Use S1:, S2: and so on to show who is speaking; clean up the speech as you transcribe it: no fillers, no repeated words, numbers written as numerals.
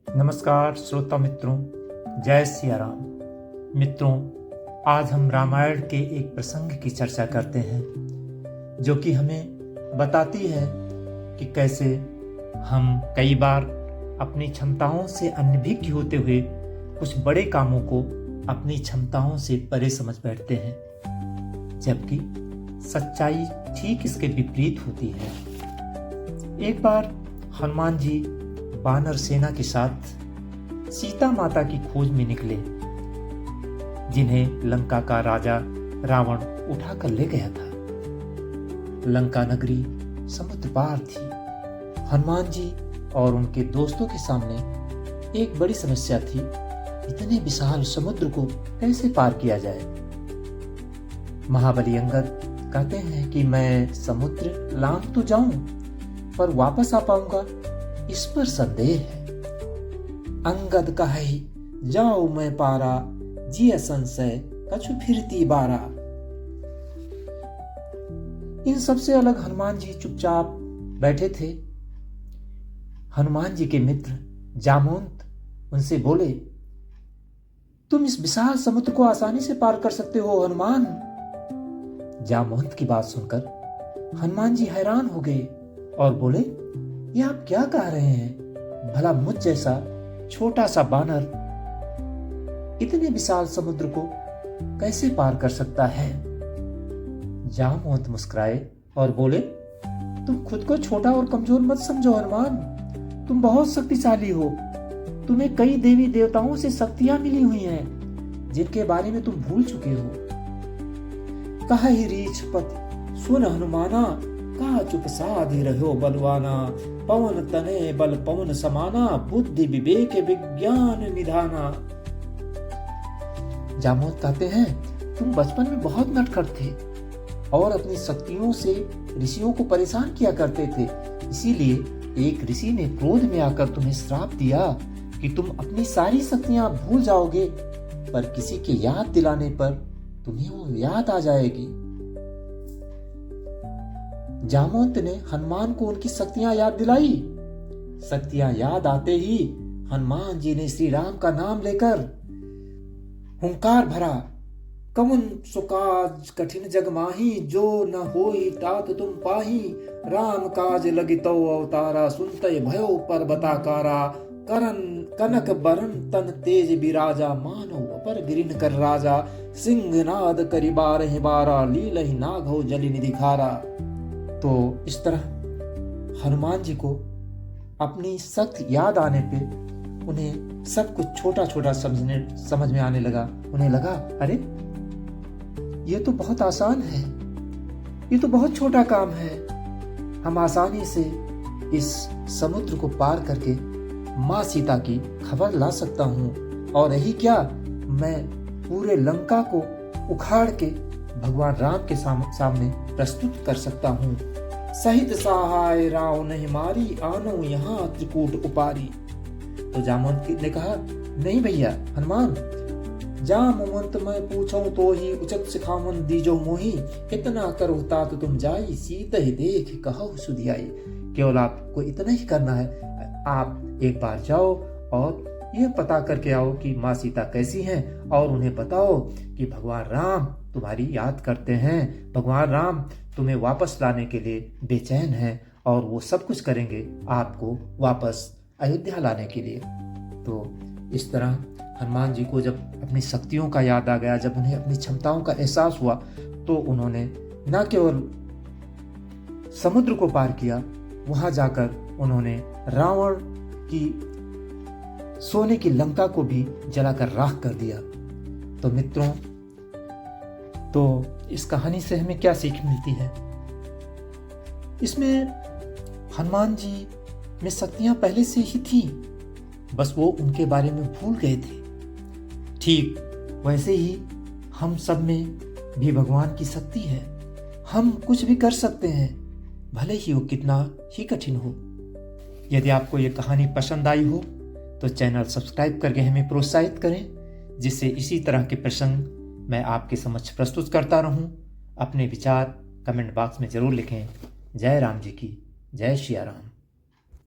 S1: नमस्कार श्रोता मित्रों, जय सिया राम। मित्रों, आज हम रामायण के एक प्रसंग की चर्चा करते हैं जो कि हमें बताती है कि कैसे हम कई बार अपनी क्षमताओं से अनभिज्ञ होते हुए कुछ बड़े कामों को अपनी क्षमताओं से परे समझ बैठते हैं, जबकि सच्चाई ठीक इसके विपरीत होती है। एक बार हनुमान जी वानर सेना के साथ सीता माता की खोज में निकले, जिन्हें लंका का राजा रावण उठाकर ले गया था। लंका नगरी समुद्र पार थी। हनुमान जी और उनके दोस्तों के सामने एक बड़ी समस्या थी, इतने विशाल समुद्र को कैसे पार किया जाए। महाबली अंगद कहते हैं कि मैं समुद्र लांघ तो जाऊं, पर वापस आ पाऊंगा इस पर संदेह है। अंगद कहे जाओ मैं पारा, जिय संशय कछु फिरती बारा। इन सबसे अलग हनुमान जी चुपचाप बैठे थे। हनुमान जी के मित्र जामवंत उनसे बोले, तुम इस विशाल समुद्र को आसानी से पार कर सकते हो हनुमान। जामवंत की बात सुनकर हनुमान जी हैरान हो गए और बोले, ये आप क्या कह रहे हैं? भला मुझ जैसा छोटा सा बानर इतने विशाल समुद्र को कैसे पार कर सकता है? जामवंत मुस्कुराए और बोले, तुम खुद को छोटा और कमजोर मत समझो हनुमान, तुम बहुत शक्तिशाली हो। तुम्हें कई देवी देवताओं से शक्तियां मिली हुई हैं, जिनके बारे में तुम भूल चुके हो। कहि रीछ पति सुन हनुमाना, कहा चुप साधि रहो बलवाना। पवन तने बल पवन समाना, बुद्धि विवेक विज्ञान निधाना। जामवंत कहते हैं, तुम बचपन में बहुत नटखट थे और अपनी शक्तियों से ऋषियों को परेशान किया करते थे। इसीलिए एक ऋषि ने क्रोध में आकर तुम्हें श्राप दिया कि तुम अपनी सारी शक्तियां भूल जाओगे, पर किसी के याद दिलाने पर तुम्हें वो याद आ जाएगी। जामवंत ने हनुमान को उनकी शक्तियां याद दिलाई। शक्तियां याद आते ही हनुमान जी ने श्री राम का नाम लेकर हुंकार भरा, कवन सुकाज कठिन जग माही, जो न होई तात तुम पाही। राम काज लगितो अवतारा, सुनते भयो पर्वताकारा। करन कनक बरन तन तेज बिराजा, मानो अपर गिरिन कर राजा। सिंहनाद करि बारहि बारा, लीलहि नाघो जलि निधि खारा। तो इस तरह हनुमान जी को अपनी शक्ति याद आने पे उन्हें सब कुछ छोटा छोटा समझ में आने लगा। उन्हें लगा, अरे ये तो बहुत आसान है, ये तो बहुत छोटा काम है। हम आसानी से इस समुद्र को पार करके माँ सीता की खबर ला सकता हूँ, और यही क्या, मैं पूरे लंका को उखाड़ के भगवान राम के सामने प्रस्तुत कर सकता हूँ। सहित सहाय राव नहीं मारी, आनो यहाँ त्रिकूट उपारी। तो जामवंत ने कहा, नहीं भैया हनुमान, जामवंत मैं पूछूं तो ही उचित सिखावन दीजो मोही। इतना करो तात तुम जाई, सीत ही देख कहो सुधियाई। केवल आपको इतना ही करना है, आप एक बार जाओ और ये पता करके आओ कि माँ सीता कैसी हैं, और उन्हें बताओ कि भगवान राम तुम्हारी याद करते हैं, भगवान राम तुम्हें वापस लाने के लिए बेचैन हैं, और वो सब कुछ करेंगे आपको वापस अयोध्या लाने के लिए। तो इस तरह हनुमान जी को जब अपनी शक्तियों का याद आ गया, जब उन्हें अपनी क्षमताओं का एहसास हुआ, तो उन्होंने न केवल समुद्र को पार किया, वहां जाकर उन्होंने रावण की सोने की लंका को भी जलाकर राख कर दिया। तो मित्रों, तो इस कहानी से हमें क्या सीख मिलती है? इसमें हनुमान जी में शक्तियां पहले से ही थी, बस वो उनके बारे में भूल गए थे। ठीक वैसे ही हम सब में भी भगवान की शक्ति है, हम कुछ भी कर सकते हैं, भले ही वो कितना ही कठिन हो। यदि आपको ये कहानी पसंद आई हो तो चैनल सब्सक्राइब करके हमें प्रोत्साहित करें, जिससे इसी तरह के प्रसंग मैं आपके समक्ष प्रस्तुत करता रहूं। अपने विचार कमेंट बॉक्स में जरूर लिखें। जय राम जी की जय सिया राम।